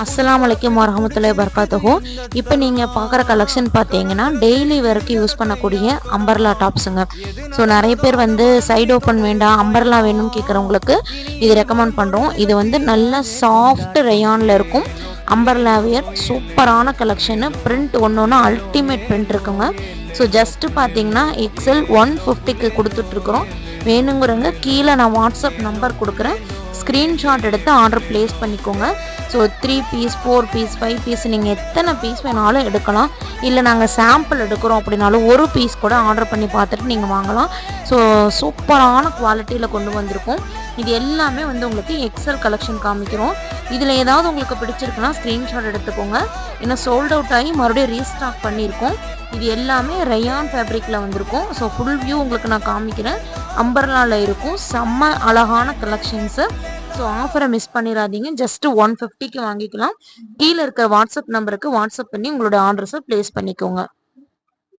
அஸ்ஸலாமு அலைக்கும் வரஹ்மத்துல்லாஹி வபரகாத்துஹு. இப்போ நீங்கள் பார்க்குற கலெக்ஷன் பார்த்தீங்கன்னா டெய்லி வேருக்கு யூஸ் பண்ணக்கூடிய அம்பர்லா டாப்ஸுங்க. ஸோ நிறைய பேர் வந்து சைடு ஓப்பன் வேண்டாம் அம்பர்லா வேணும்னு கேட்குறவங்களுக்கு இது ரெக்கமெண்ட் பண்ணுறோம். இது வந்து நல்ல சாஃப்ட் ரயானில் இருக்கும். அம்பர்லா வியர் சூப்பரான கலெக்ஷனு. பிரிண்ட் ஒன்று ஒன்று அல்டிமேட் பிரிண்ட் இருக்குங்க. ஸோ ஜஸ்ட்டு பார்த்தீங்கன்னா எக்ஸல் 150க்கு கொடுத்துட்ருக்குறோம். வேணுங்கிறவங்க கீழே நான் வாட்ஸ்அப் நம்பர் கொடுக்குறேன், ஸ்க்ரீன்ஷாட் எடுத்து ஆர்டர் ப்ளேஸ் பண்ணிக்கோங்க. ஸோ 3 பீஸ் 4 பீஸ் 5 பீஸ் நீங்கள் எத்தனை பீஸ் வேணாலும் எடுக்கலாம். இல்லை நாங்கள் சாம்பிள் எடுக்கிறோம் அப்படின்னாலும் ஒரு பீஸ் கூட ஆர்டர் பண்ணி பார்த்துட்டு நீங்கள் வாங்கலாம். ஸோ சூப்பரான குவாலிட்டியில் கொண்டு வந்திருக்கோம். இது எல்லாமே வந்து உங்களுக்கு எக்ஸல் கலெக்ஷன் காமிக்கிறோம். இதில் ஏதாவது உங்களுக்கு பிடிச்சிருக்குன்னா ஸ்க்ரீன்ஷாட் எடுத்துக்கோங்க. ஏன்னா சோல்ட் அவுட் ஆகி மறுபடியும் ரீஸ்டாக் பண்ணியிருக்கோம். இது எல்லாமே ரயான் ஃபேப்ரிக்கில் வந்திருக்கும். ஸோ ஃபுல் வியூ உங்களுக்கு நான் காமிக்கிறேன். அம்பர்லாவில் இருக்கும். செம்ம அழகான கலெக்ஷன்ஸு. ஸோ ஆஃபரை மிஸ் பண்ணிடாதீங்க. ஜஸ்ட்டு 150க்கு வாங்கிக்கலாம். கீழே இருக்க வாட்ஸ்அப் நம்பருக்கு வாட்ஸ்அப் பண்ணி உங்களோட ஆர்டர்ஸை ப்ளேஸ் பண்ணிக்கோங்க.